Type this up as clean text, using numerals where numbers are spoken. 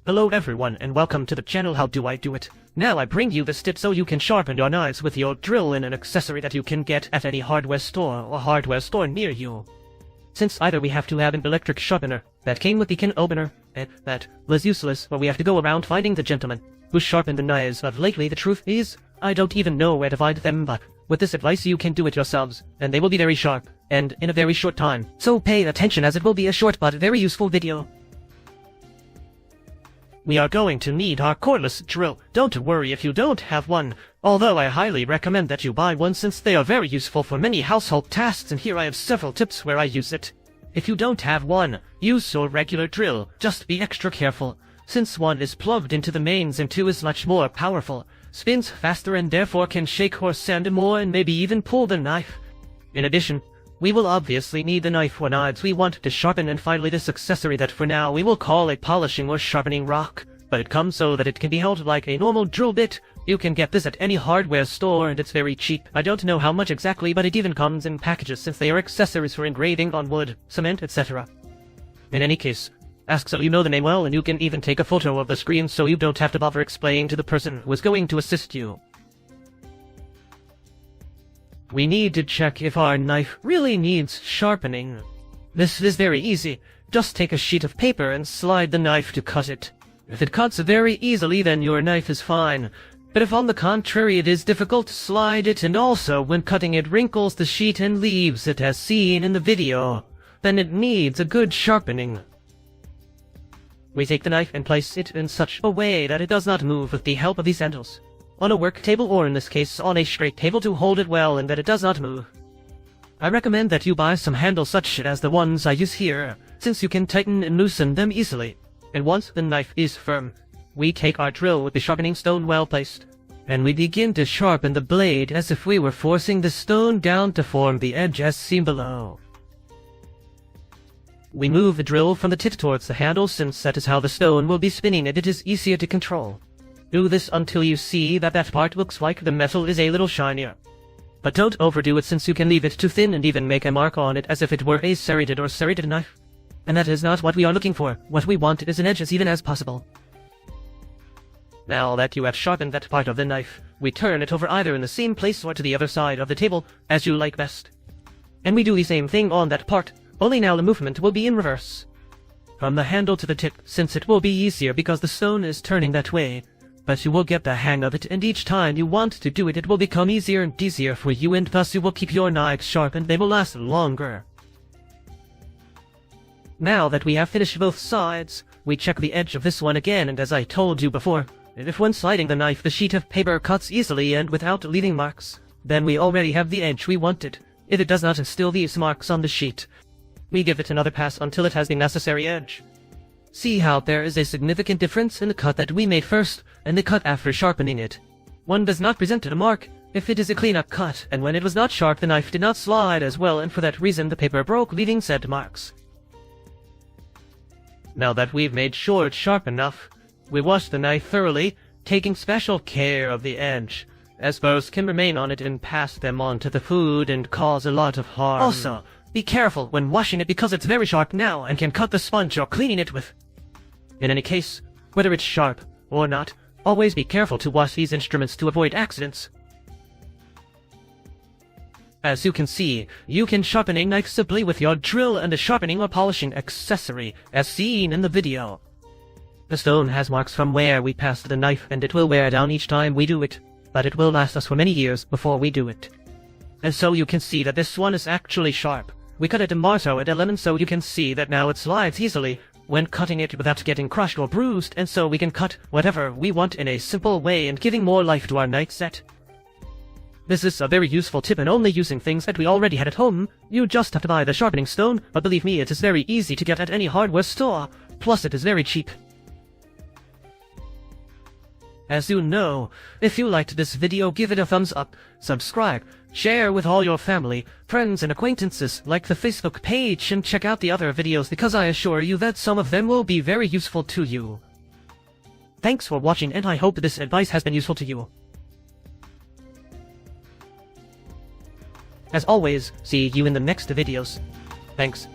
Hello everyone and welcome to the channel How Do I Do It. Now I bring you this tip so you can sharpen your knives with your drill in an accessory that you can get at any hardware store or hardware store near you. Since either we have to have an electric sharpener that came with the can opener and that was useless, or we have to go around finding the gentleman who sharpened the knives, but lately the truth is I don't even know where to find them, but with this advice you can do it yourselves and they will be very sharp and in a very short time. So pay attention as it will be a short but very useful video. We are going to need our cordless drill. Don't worry if you don't have one, although I highly recommend that you buy one since they are very useful for many household tasks, and here I have several tips where I use it. If you don't have one, use your regular drill. Just be extra careful, since one is plugged into the mains and two is much more powerful, spins faster and therefore can shake or sand more and maybe even pull the knife. In addition, we will obviously need the knife for knives we want to sharpen, and finally this accessory that for now we will call a polishing or sharpening rock, but it comes so that it can be held like a normal drill bit. You can get this at any hardware store and it's very cheap. I don't know how much exactly, but it even comes in packages since they are accessories for engraving on wood, cement, etc. In any case, ask so you know the name well, and you can even take a photo of the screen so you don't have to bother explaining to the person who is going to assist you. We need to check if our knife really needs sharpening. This is very easy. Just take a sheet of paper and slide the knife to cut it. If it cuts very easily, then your knife is fine. But if on the contrary it is difficult to slide it, and also when cutting it wrinkles the sheet and leaves it as seen in the video, then it needs a good sharpening. We take the knife and place it in such a way that it does not move with the help of these handles, on a work table or in this case on a straight table to hold it well and that it does not move. I recommend that you buy some handles such as the ones I use here, since you can tighten and loosen them easily. And once the knife is firm, we take our drill with the sharpening stone well placed, and we begin to sharpen the blade as if we were forcing the stone down to form the edge as seen below. We move the drill from the tip towards the handle since that is how the stone will be spinning and it is easier to control. Do this until you see that that part looks like the metal is a little shinier. But don't overdo it since you can leave it too thin and even make a mark on it as if it were a serrated or serrated knife. And that is not what we are looking for. What we want is an edge as even as possible. Now that you have sharpened that part of the knife, we turn it over either in the same place or to the other side of the table, as you like best. And we do the same thing on that part, only now the movement will be in reverse. From the handle to the tip, since it will be easier because the stone is turning that way. But you will get the hang of it, and each time you want to do it, it will become easier and easier for you, and thus you will keep your knives sharp and they will last longer. Now that we have finished both sides, we check the edge of this one again, and as I told you before, if when sliding the knife the sheet of paper cuts easily and without leaving marks, then we already have the edge we wanted. If it does not and still leaves marks on the sheet, we give it another pass until it has the necessary edge. See how there is a significant difference in the cut that we made first and the cut after sharpening it. One does not present a mark if it is a clean-up cut, and when it was not sharp the knife did not slide as well, and for that reason the paper broke, leaving said marks. Now that we've made sure it's sharp enough, we wash the knife thoroughly, taking special care of the edge, as burrs can remain on it and pass them on to the food and cause a lot of harm. Also, be careful when washing it because it's very sharp now and can cut the sponge you're cleaning it with. In any case, whether it's sharp or not, always be careful to wash these instruments to avoid accidents. As you can see, you can sharpen a knife simply with your drill and a sharpening or polishing accessory, as seen in the video. The stone has marks from where we passed the knife, and it will wear down each time we do it, but it will last us for many years before we do it. And so you can see that this one is actually sharp. We cut it in marto and a lemon so you can see that now it slides easily when cutting it without getting crushed or bruised, and so we can cut whatever we want in a simple way and giving more life to our knife set. This is a very useful tip and only using things that we already had at home. You just have to buy the sharpening stone, but believe me, it is very easy to get at any hardware store, plus it is very cheap. As you know, if you liked this video, give it a thumbs up, subscribe, share with all your family, friends and acquaintances, like the Facebook page, and check out the other videos because I assure you that some of them will be very useful to you. Thanks for watching, and I hope this advice has been useful to you. As always, see you in the next videos. Thanks.